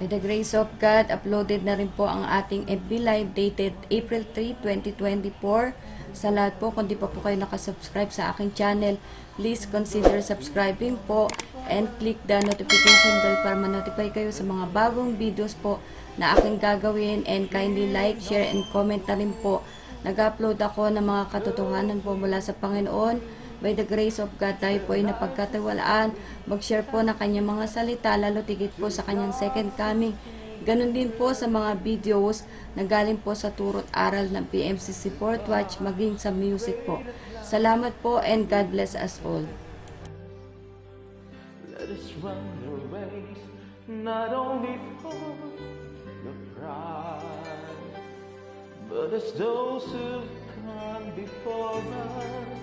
By the grace of God, uploaded na rin po ang ating FB Live dated April 3, 2024. Sa lahat po, kung di pa po kayo nakasubscribe sa aking channel, please consider subscribing po and click the notification bell para ma-notify kayo sa mga bagong videos po na aking gagawin, and kindly like, share, and comment na rin po. Nag-upload ako ng mga katotohanan po mula sa Panginoon. By the grace of God, tayo po ay napagkatiwalaan. Mag-share po ng kanyang mga salita, lalo tigit po sa kanyang second coming. Ganon din po sa mga videos na galing po sa turot aral ng PMCC Fourth Watch, maging sa music po. Salamat po and God bless us all. Let us run the race, not only for the prize, but as those who've gone before us.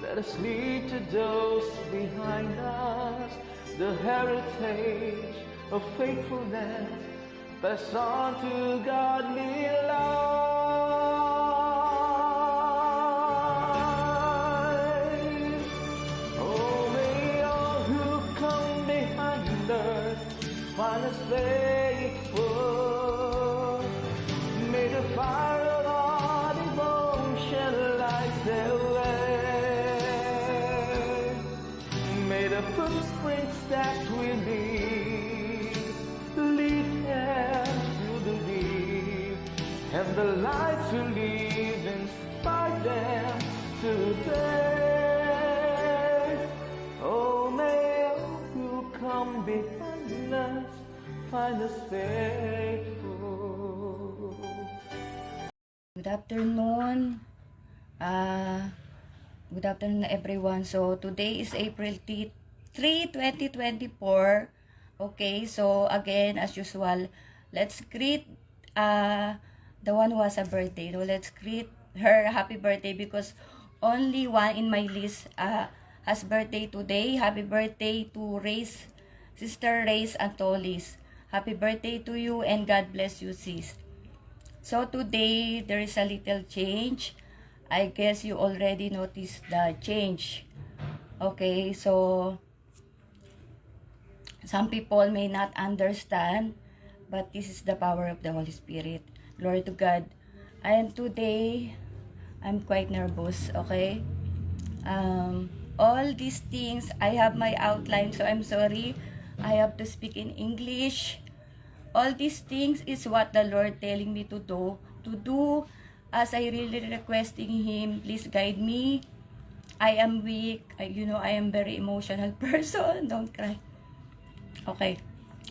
Let us lead to those behind us the heritage of faithfulness, pass on to godly life. Oh, may all who come behind us find us faithful. May the fire of our devotion light their way. May the footprints that we lead them to believe, and the light to live inspire them today. Oh, may all who come behind us find us faithful. Good afternoon. Good afternoon everyone. So today is April 3, 2024. Okay, so again as usual, let's greet the one who has a birthday. So let's greet her happy birthday because only one in my list has birthday today. Happy birthday to Sister Reyes Antolis. Happy birthday to you and God bless you, sis. So today there is a little change. I guess you already noticed the change. Okay, so some people may not understand, but this is the power of the Holy Spirit. Glory to God. And today, I'm quite nervous, okay? All these things, I have my outline, so I'm sorry. I have to speak in English. All these things is what the Lord telling me to do as I really requesting Him, please guide me. I am weak. I am very emotional person. Don't cry. Okay.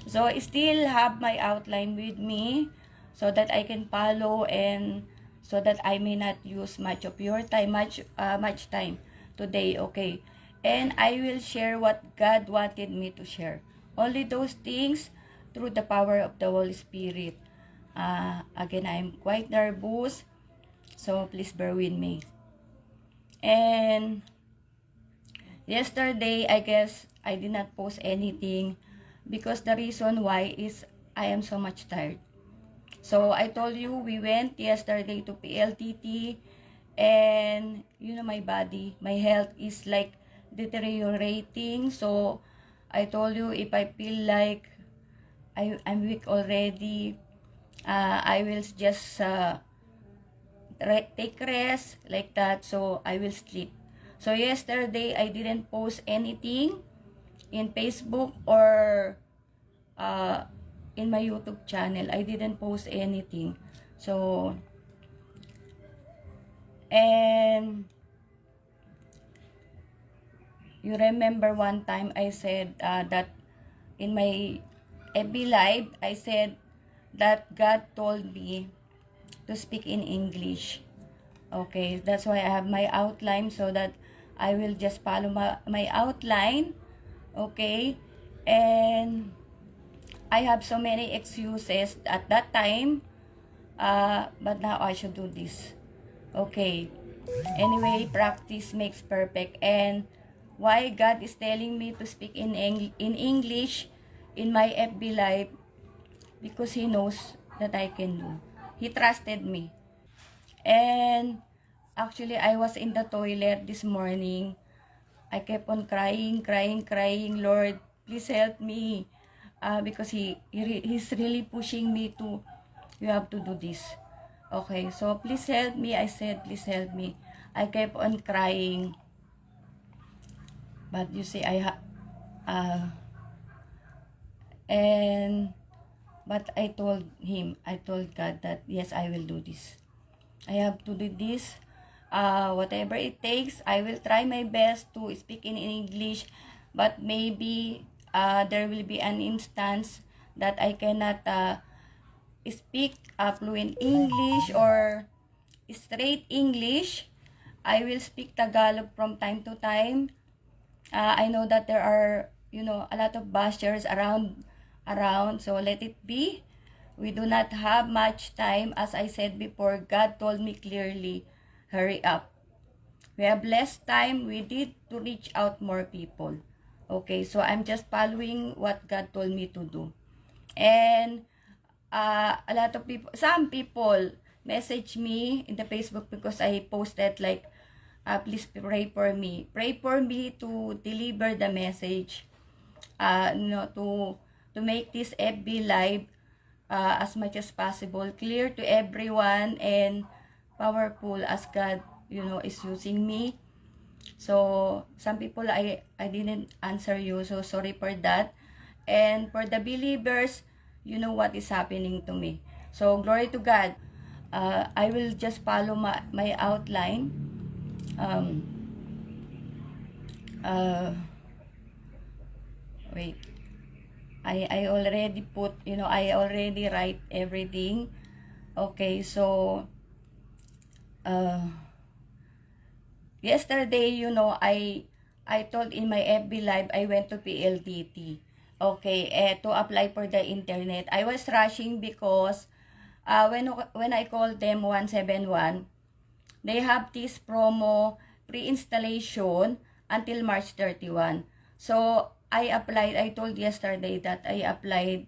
So, I still have my outline with me so that I can follow and so that I may not use much of your time, much time today. Okay. And I will share what God wanted me to share. Only those things through the power of the Holy Spirit. Again, I'm quite nervous. So, please bear with me. And yesterday, I guess I did not post anything because the reason why is I am so much tired. So, I told you, we went yesterday to PLTT and, my body, my health is like deteriorating. So, I told you, if I feel like I'm weak already, I will just take rest like that, so I will sleep. So yesterday I didn't post anything in Facebook or in my YouTube channel. I didn't post anything. So and you remember one time I said that in my FB Live, I said that God told me to speak in English. Okay, that's why I have my outline so that I will just follow my outline. Okay, and I have so many excuses at that time, but now I should do this. Okay, anyway, practice makes perfect. And why God is telling me to speak in English in my FB Live? Because He knows that I can do. He trusted me. And actually, I was in the toilet this morning. I kept on crying, Lord, please help me. because he's really pushing me to, you have to do this. Okay, so please help me. I said, please help me. I kept on crying. But you see, but I told him, I told God that, yes, I will do this. I have to do this. Whatever it takes, I will try my best to speak in English. But maybe there will be an instance that I cannot speak fluent English or straight English. I will speak Tagalog from time to time. I know that there are, a lot of bashers around, so let it be. We do not have much time. As I said before, God told me clearly, hurry up. We have less time. We need to reach out more people. Okay, so I'm just following what God told me to do. And a lot of people, some people message me in the Facebook because I posted like, please pray for me. Pray for me to deliver the message, to make this FB live as much as possible, clear to everyone and powerful as God, is using me. So, some people I didn't answer you, so sorry for that. And for the believers, you know what is happening to me. So, glory to God. I will just follow my outline. Um, uh, Wait. I already put, I already write everything. Okay, so, yesterday, I told in my FB live, I went to PLDT. Okay, to apply for the internet. I was rushing because when I called them 171, they have this promo pre-installation until March 31. So, I applied, I told yesterday that I applied,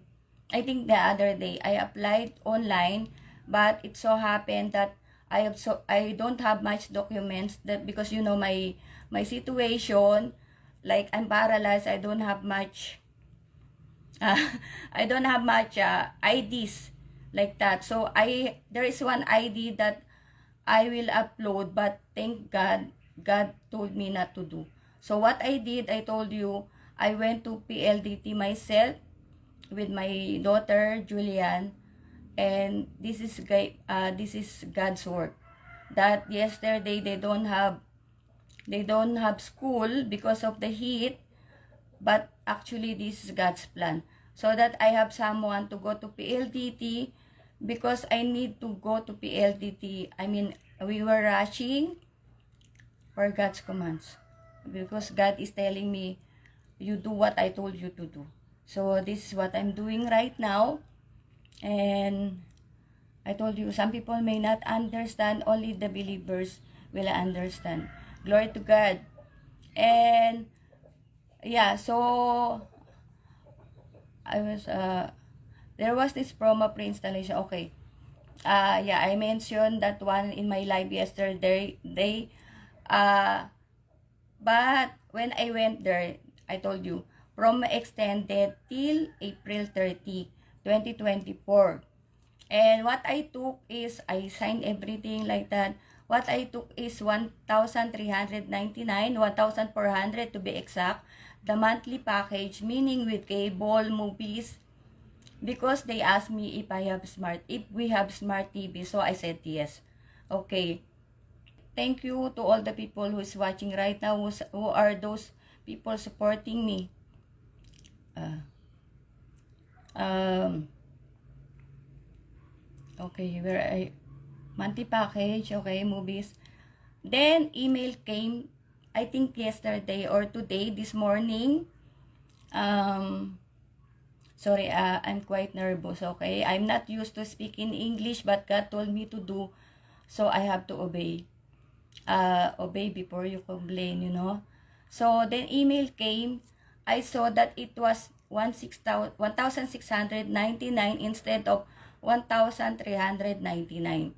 I think the other day, I applied online, but it so happened that I don't have much documents that because my situation, like I'm paralyzed, I don't have much I don't have much IDs like that. So there is one ID that I will upload, but thank God, God told me not to do. So what I did, I told you, I went to PLDT myself with my daughter Julian, and this is God's work. That yesterday they don't have school because of the heat, but actually this is God's plan. So that I have someone to go to PLDT because I need to go to PLDT. I mean, we were rushing for God's commands because God is telling me, you do what I told you to do. So this is what I'm doing right now. And I told you, some people may not understand, only the believers will understand. Glory to God. And yeah, so there was this promo pre-installation. Okay. Yeah, I mentioned that one in my live yesterday. But when I went there, I told you, promo extended till April 30, 2024. And what I took is, I signed everything like that. What I took is 1,399, 1,400 to be exact. The monthly package, meaning with cable, movies, because they asked me if we have smart TV. So I said yes. Okay. Thank you to all the people who is watching right now, who are those people supporting me. Okay, monthly package, okay, movies. Then, email came, I think yesterday or today, this morning. Sorry, I'm quite nervous, okay? I'm not used to speaking English, but God told me to do, so I have to obey. Obey before you complain, So, then email came. I saw that it was 1,699 instead of 1,399.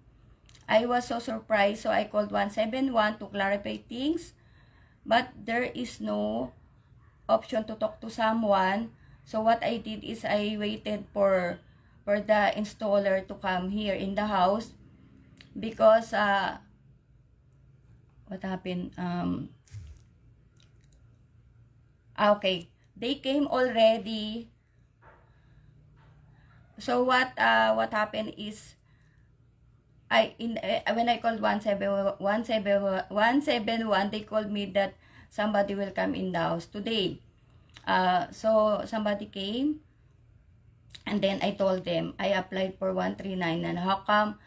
I was so surprised, so I called 171 to clarify things, but there is no option to talk to someone. So what I did is I waited for the installer to come here in the house because what happened, okay, they came already. So what happened is when I called 171, they called me that somebody will come in the house today. So somebody came, and then I told them I applied for 139, and how come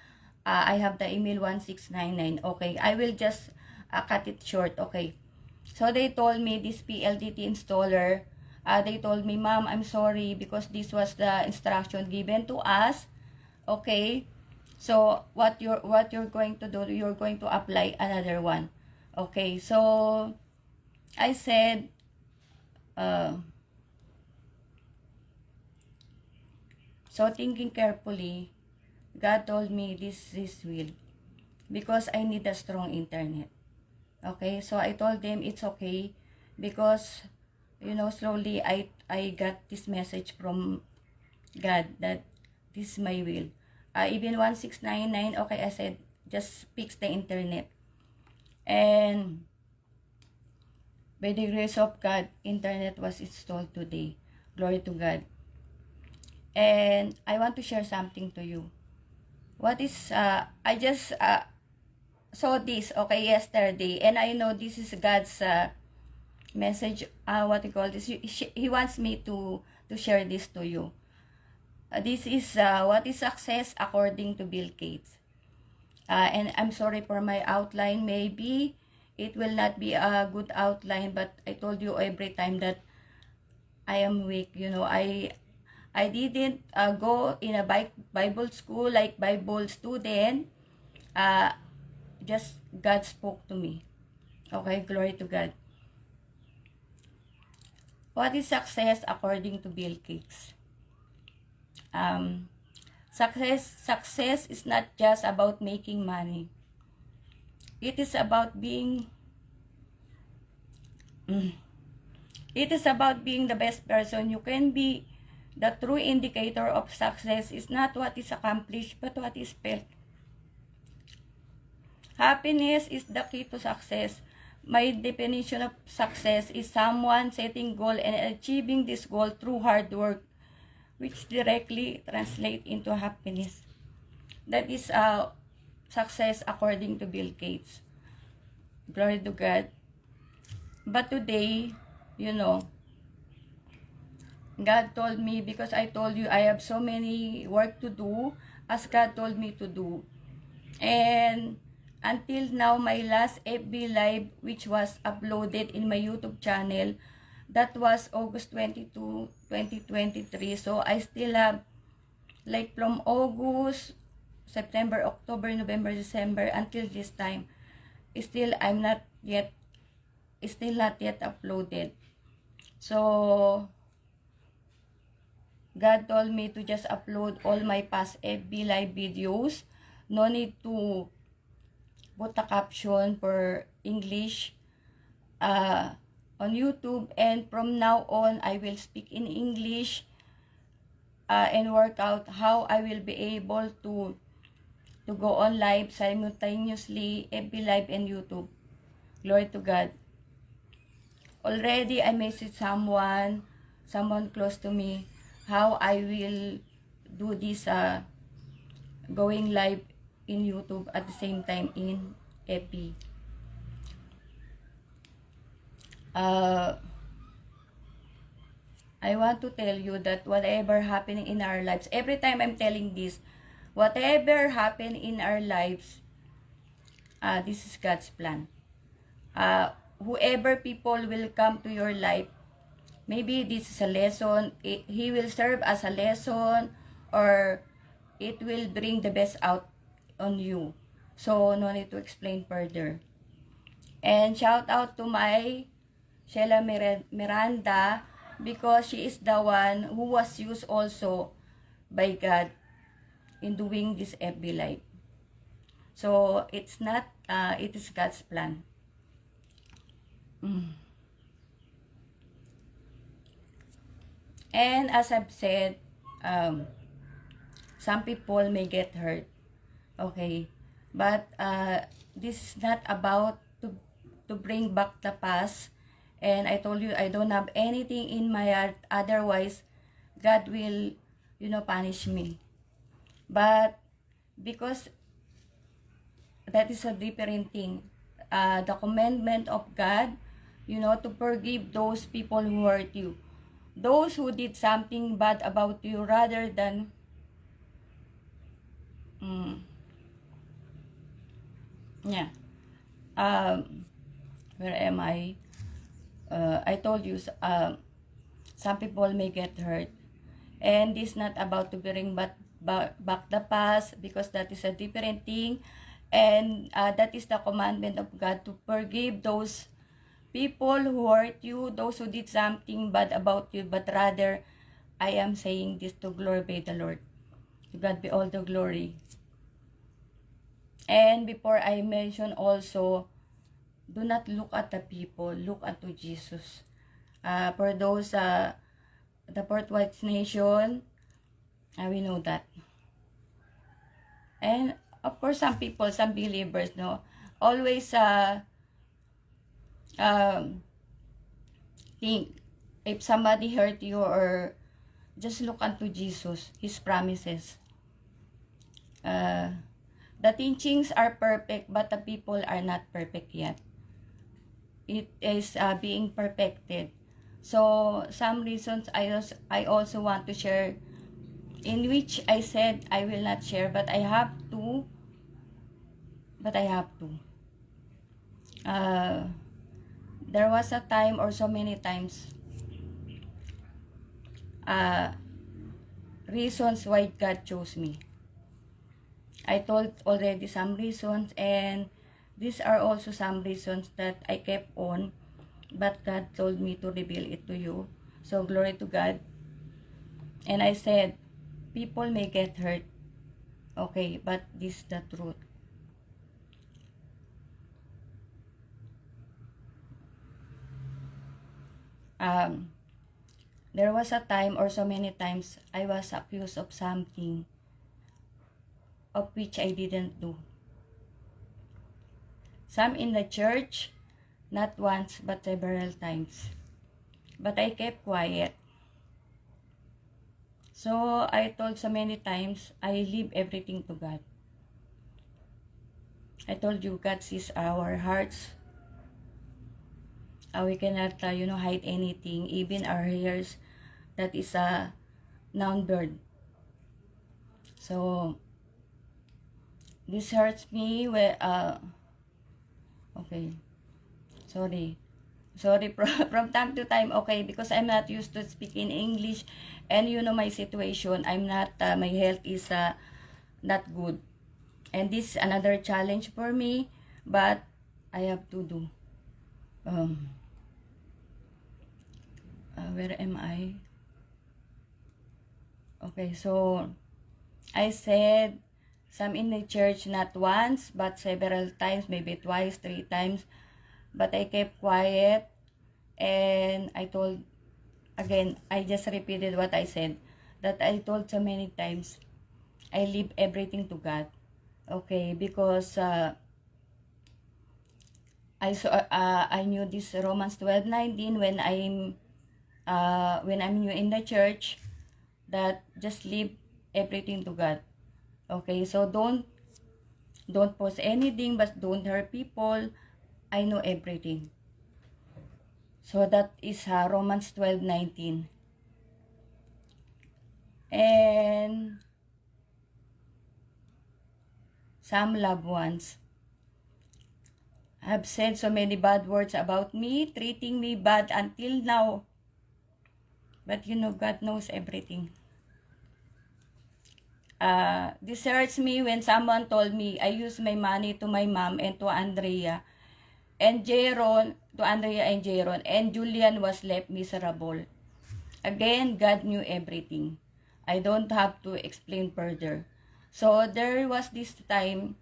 I have the email 1699? Okay, I will just cut it short. Okay, so they told me, this PLDT installer, they told me, ma'am, I'm sorry because this was the instruction given to us. Okay, so what you're going to do, you're going to apply another one. Okay, so I said, so thinking carefully, God told me this is will because I need a strong internet. Okay, so I told them it's okay because slowly I got this message from God that this is my will. Even 1699, okay, I said just fix the internet. And by the grace of God, internet was installed today. Glory to God. And I want to share something to you. What is, I just saw this, okay, yesterday. And I know this is God's message, what you call this. He wants me to share this to you. This is what is success according to Bill Gates. And I'm sorry for my outline. Maybe it will not be a good outline, but I told you every time that I am weak. I didn't go in a Bible school like Bible student. Uh, just God spoke to me. Okay, glory to God. What is success according to Bill Gates? Success is not just about making money. It is about being it is about being the best person you can be. The true indicator of success is not what is accomplished, but what is felt. Happiness is the key to success. My definition of success is someone setting goal and achieving this goal through hard work, which directly translate into happiness. That is success according to Bill Gates. Glory to God. But today, God told me, because I told you I have so many work to do as God told me to do. And until now, my last FB Live, which was uploaded in my YouTube channel, that was August 22, 2023. So I still have, like, from August, September, October, November, December, until this time, still not yet uploaded. So God told me to just upload all my past FB Live videos. No need to put a caption for English on YouTube. And from now on, I will speak in English and work out how I will be able to go on live simultaneously, FB Live and YouTube. Glory to God. Already, I messaged someone close to me, how I will do this going live in YouTube at the same time in FB. I want to tell you that whatever happening in our lives, every time I'm telling this, whatever happened in our lives, this is God's plan. Whoever people will come to your life, maybe this is a lesson, he will serve as a lesson, or it will bring the best out on you. So, no need to explain further. And shout out to my Sheila Miranda, because she is the one who was used also by God in doing this FB Live. So, it's not, it is God's plan. And as I've said, some people may get hurt. Okay. But this is not about to bring back the past. And I told you I don't have anything in my heart. Otherwise, God will, punish me. But because that is a different thing. The commandment of God, to forgive those people who hurt you. Those who did something bad about you rather than, yeah. Where am I? I told you, some people may get hurt. And this is not about to bring back the past, because that is a different thing. And that is the commandment of God, to forgive those people who hurt you, those who did something bad about you. But rather, I am saying this to glorify the Lord. To God be all the glory. And before I mention also, do not look at the people, look unto Jesus. For those, the Fourth White Nation, we know that. And of course, some people, some believers, always think if somebody hurt you, or just look unto Jesus, His promises. The teachings are perfect, but the people are not perfect yet. It is being perfected. So some reasons I also want to share, in which I said I will not share, but I have to. There was a time, or so many times, reasons why God chose me. I told already some reasons, and these are also some reasons that I kept on, but God told me to reveal it to you. So glory to God. And I said, people may get hurt. Okay, but this is the truth. There was a time, or so many times, I was accused of something of which I didn't do. Some in the church, not once but several times. But I kept quiet. So I told so many times, I leave everything to God. I told you, God sees our hearts. We cannot, hide anything, even our hairs. That is a noun bird. So this hurts me. Okay, sorry from time to time. Okay, because I'm not used to speaking English, and my situation. I'm not. My health is not good, and this is another challenge for me. But I have to do. Where am I? Okay, so I said, some in the church, not once, but several times, maybe twice, 3 times. But I kept quiet, and I told, again, I just repeated what I said, that I told so many times, I leave everything to God. Okay, because I knew this Romans 12:19 when I'm new in the church, that just leave everything to God. Okay, so don't post anything, but don't hurt people. I know everything. So that is Romans 12:19. And some loved ones have said so many bad words about me, treating me bad until now. But God knows everything. This hurts me when someone told me I used my money to my mom and to Andrea and Jaron, and Julian was left miserable. Again, God knew everything. I don't have to explain further. So there was this time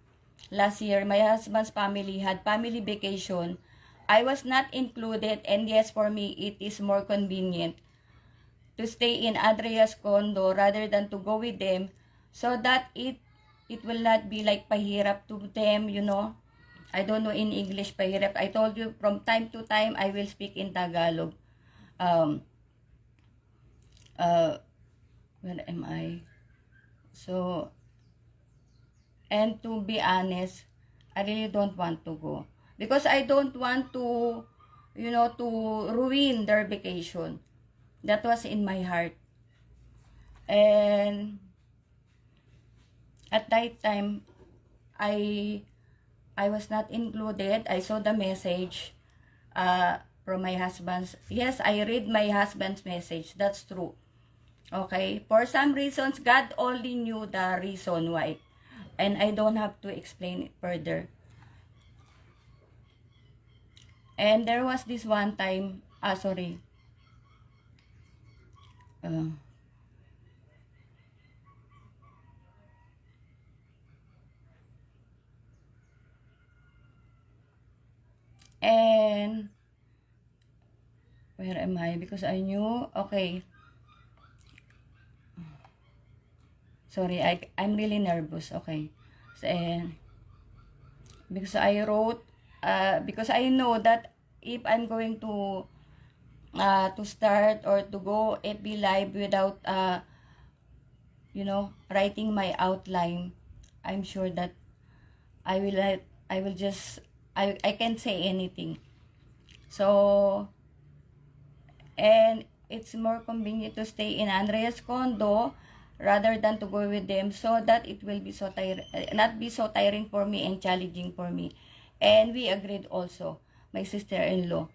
last year, my husband's family had family vacation. I was not included, and yes, for me it is more convenient to stay in Andrea's condo rather than to go with them, so that it will not be like pahirap to them, you know. I don't know in English pahirap. I told you from time to time I will speak in Tagalog. Um, where am I? So, and to be honest, I really don't want to go. Because I don't want to, you know, to ruin their vacation. That was in my heart. And at that time, I was not included. I saw the message from my husband's. Yes, I read my husband's message. That's true. Okay? For some reasons, God only knew the reason why. And I don't have to explain it further. And there was this one time, sorry. And where am I? Because I knew, okay. Sorry, I'm really nervous. Okay. So, and because I wrote, because I know that if I'm going to start or to go FB Live without, you know, writing my outline, I'm sure that I will just, I can't say anything. So, and it's more convenient to stay in Andrea's condo rather than to go with them, so that it will be so not be so tiring for me and challenging for me. And we agreed also, my sister-in-law.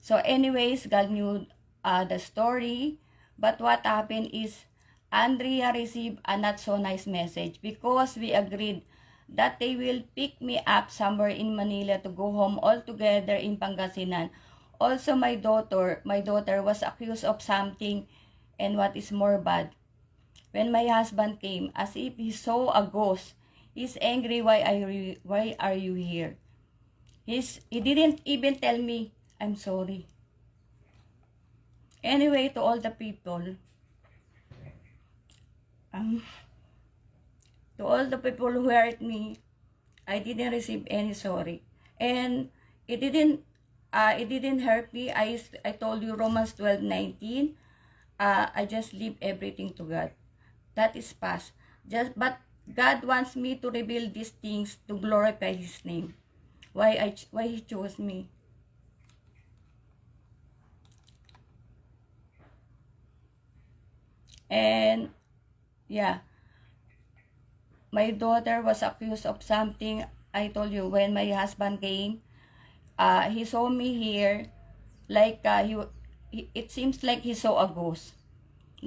So anyways, God knew the story, but what happened is Andrea received a not so nice message because we agreed that they will pick me up somewhere in Manila to go home all together in Pangasinan. Also, my daughter was accused of something, and what is more bad, when my husband came, as if he saw a ghost, he's angry. Why are you here? He didn't even tell me I'm sorry. Anyway, to all the people, um, to all the people who hurt me, I didn't receive any sorry, and it didn't hurt me. I told you Romans 12:19. I just leave everything to God. That is past. But God wants me to reveal these things to glorify His name. Why He chose me. And yeah, my daughter was accused of something. I told you when my husband came, he saw me here, like it seems like he saw a ghost.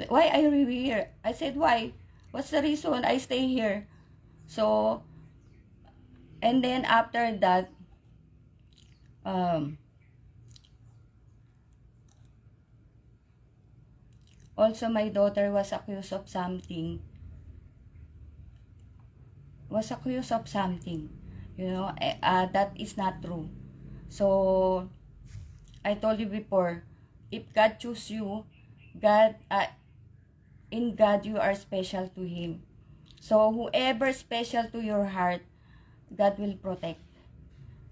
Why are you here? I said, why? What's the reason I stay here? So, and then after that, also my daughter was accused of something. You know, that is not true. So, I told you before, if God choose you, God, in God you are special to Him. So whoever special to your heart, God will protect.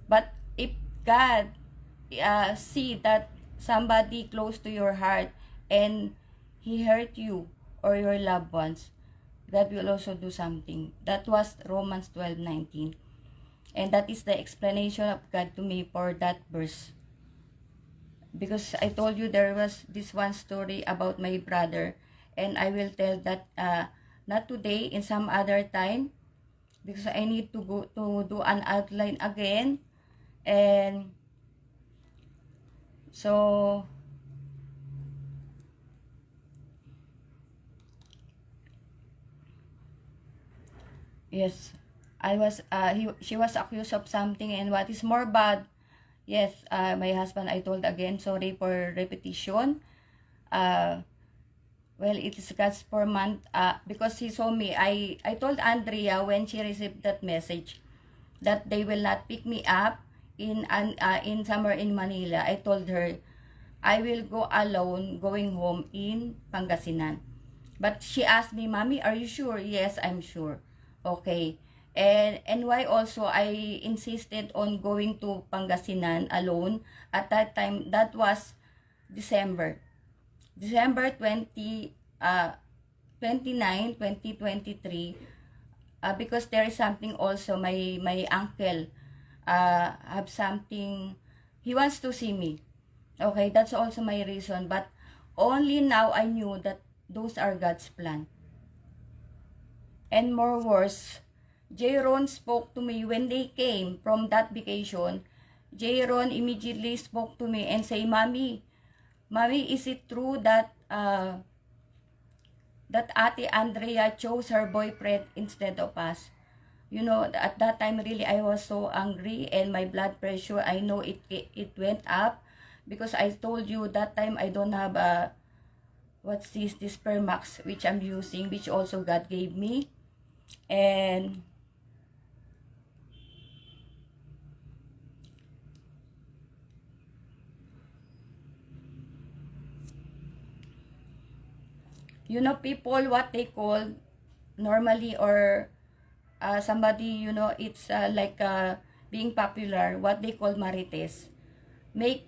But if God see that somebody close to your heart and he hurt you or your loved ones, God will also do something. That was Romans 12:19. And that is the explanation of God to me for that verse. Because I told you there was this one story about my brother, and I will tell that not today, in some other time, because I need to go to do an outline again. And so yes, she was accused of something, and what is more bad, yes, my husband, I told again, sorry for repetition. Well, it is God's for month, because he saw me. I told Andrea when she received that message that they will not pick me up in somewhere in Manila. I told her, I will go alone going home in Pangasinan. But she asked me, Mommy, are you sure? Yes, I'm sure. Okay. And why also I insisted on going to Pangasinan alone at that time? That was December. December 29, 2023. Because there is something also, my uncle have something, he wants to see me. Okay, that's also my reason. But only now I knew that those are God's plan. And more worse, Jayron spoke to me when they came from that vacation. Jayron immediately spoke to me and say, Mommy, is it true that that Ate Andrea chose her boyfriend instead of us? You know, at that time really I was so angry, and my blood pressure, I know it went up, because I told you that time I don't have a, what's this Permax, which I'm using, which also God gave me. And you know, people, what they call normally, or somebody, you know, it's like being popular, what they call marites, make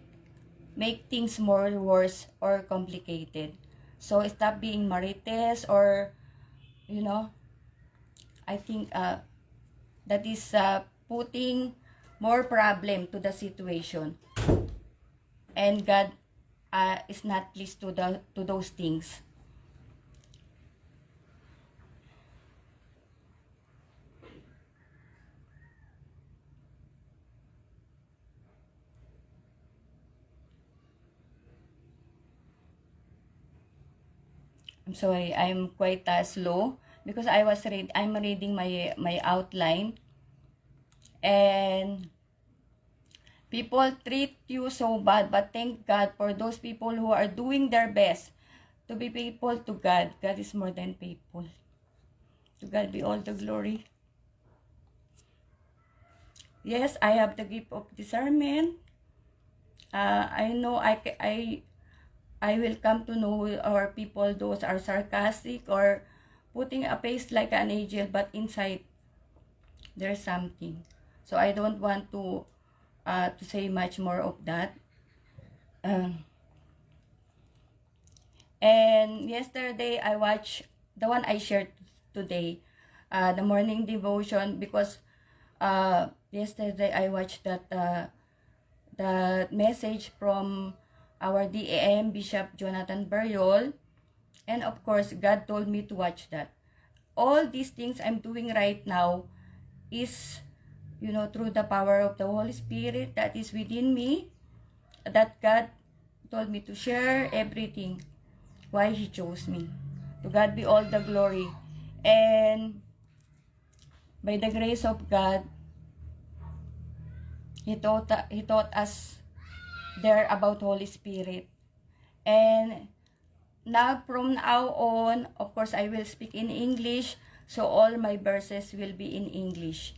things more worse or complicated. So stop being marites, or you know, I think that is putting more problem to the situation, and God is not pleased to those things. I'm sorry, I'm quite slow because I'm reading my outline. And people treat you so bad, but thank God for those people who are doing their best to be faithful to God. God is more than faithful. To God be all the glory. Yes, I have the gift of discernment. I know I will come to know our people, those are sarcastic or putting a face like an angel, but inside there's something. So I don't want to say much more of that. And yesterday I watched the one I shared today, the morning devotion, because yesterday I watched that message from our DAM Bishop Jonathan Buriol, and of course God told me to watch that. All these things I'm doing right now is, you know, through the power of the Holy Spirit that is within me, that God told me to share everything, why He chose me. To God be all the glory. And by the grace of God, He taught us there about Holy Spirit. And now, from now on, of course, I will speak in English, so all my verses will be in English.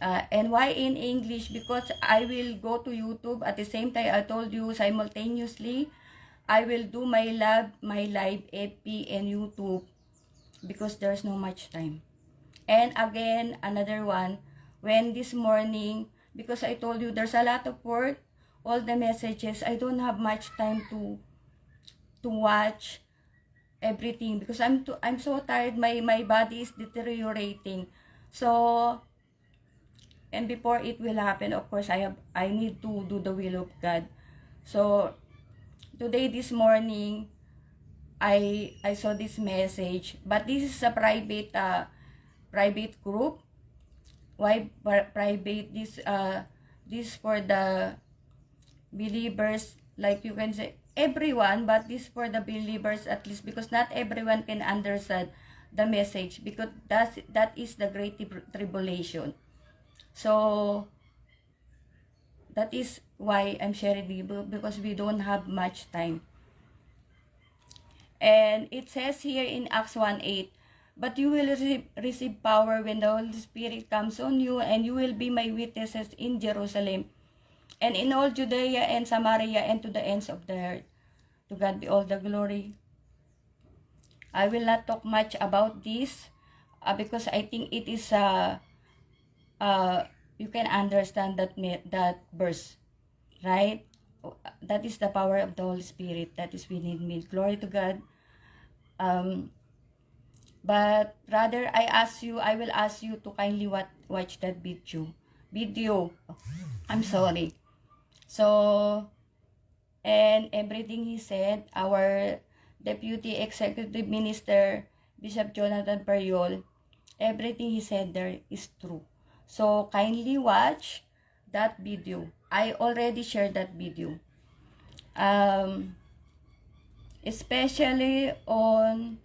And why in English? Because I will go to YouTube at the same time. I told you simultaneously, I will do my live FB and YouTube, because there's no much time. And again, another one, when this morning, because I told you there's a lot of work, all the messages, I don't have much time to watch everything, because I'm so tired. My body is deteriorating. So, and before it will happen, of course, I need to do the will of God. So today, this morning, I saw this message, but this is a private group. Why private? This for the believers, like you can say everyone, but this for the believers at least, because not everyone can understand the message, because that is the great tribulation. So that is why I'm sharing the book, because we don't have much time. And it says here in Acts 1:8, but you will receive power when the Holy Spirit comes on you, and you will be my witnesses in Jerusalem, and in all Judea and Samaria and to the ends of the earth. To God be all the glory. I will not talk much about this because I think it is you can understand that verse, right? That is the power of the Holy Spirit. That is we need. Glory to God. But rather I will ask you to kindly watch that video. I'm sorry. So, and everything he said, our Deputy Executive Minister, Bishop Jonathan Periol, everything he said there is true. So, kindly watch that video. I already shared that video. Especially on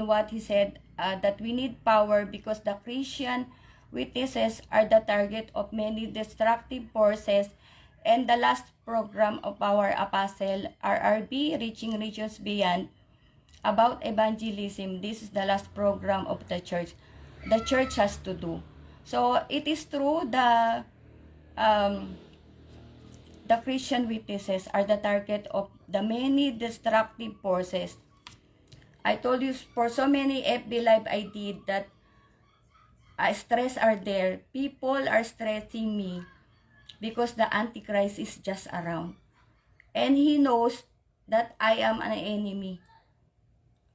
what he said, that we need power because the Christian witnesses are the target of many destructive forces, and the last program of our apostle RRB, Reaching Regions Beyond, about evangelism. This is the last program of the church has to do. So it is true, the Christian witnesses are the target of the many destructive forces. I told you for so many FB Live I did that stress are there. People are stressing me because the Antichrist is just around. And he knows that I am an enemy.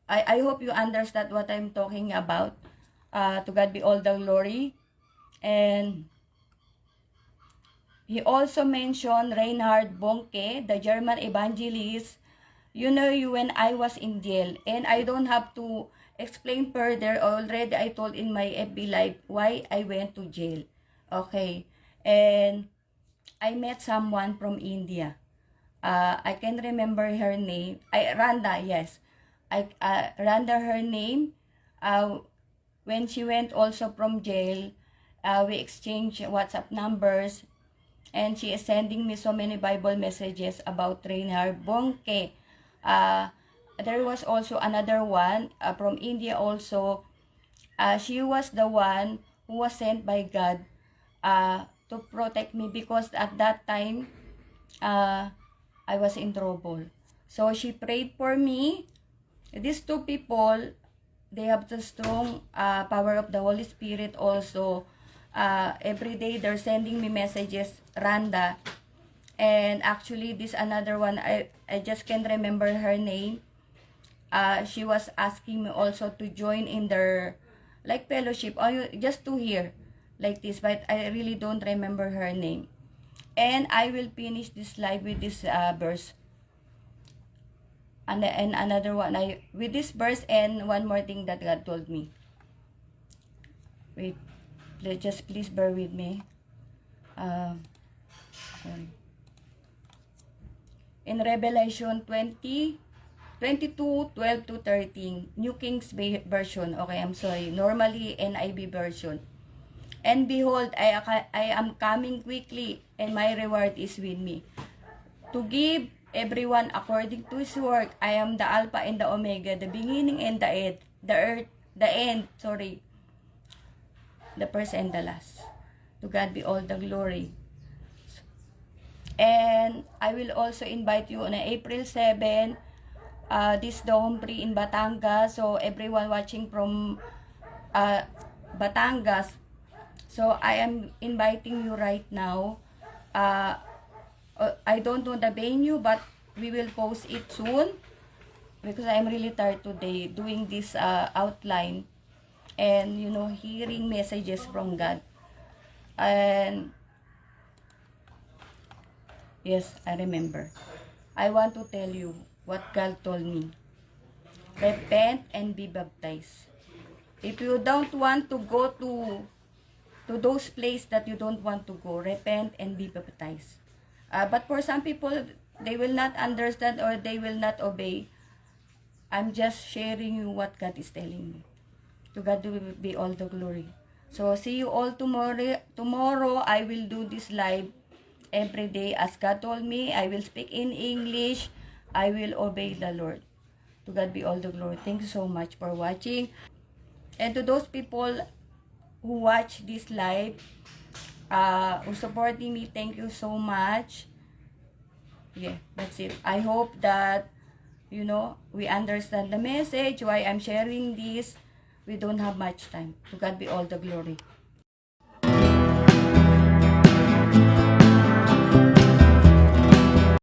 I hope you understand what I'm talking about. To God be all the glory. And he also mentioned Reinhard Bonke, the German evangelist. You know, when I was in jail, and I don't have to explain further. Already I told in my FB Live why I went to jail. Okay. And I met someone from India. I can remember her name. Randa, yes. Randa, her name. When she went also from jail, we exchanged WhatsApp numbers. And she is sending me so many Bible messages about Reinhard Bonke. There was also another one from India also. She was the one who was sent by God to protect me because at that time I was in trouble. So she prayed for me. These two people, they have the strong power of the Holy Spirit also. Every day they're sending me messages, Randa. And actually this another one, I just can't remember her name. She was asking me also to join in their like fellowship or just to hear like this, but I really don't remember her name. And I will finish this live with this verse. And another one, with this verse and one more thing that God told me. Wait, just please bear with me. Sorry. In Revelation 22:12-13, New King James Version. Okay, I'm sorry. Normally, NIV version. And behold, I am coming quickly, and my reward is with me, to give everyone according to his work. I am the Alpha and the Omega, the beginning and the end, the first and the last. To God be all the glory. And I will also invite you on April 7, this Dome Free in Batangas. So everyone watching from Batangas, so I am inviting you right now. I don't know the venue, but we will post it soon because I'm really tired today doing this outline and hearing messages from God. And yes, I remember. I want to tell you what God told me. Repent and be baptized. If you don't want to go to those places that you don't want to go, repent and be baptized. But for some people, they will not understand or they will not obey. I'm just sharing you what God is telling me. To God will be all the glory. So see you all tomorrow. Tomorrow I will do this live every day as God told me. I will speak in English. I will obey the Lord. To God be all the glory. Thank you so much for watching. And to those people who watch this live, who's supporting me. Thank you so much. Yeah, that's it. I hope that, we understand the message, why I'm sharing this. We don't have much time. To God be all the glory.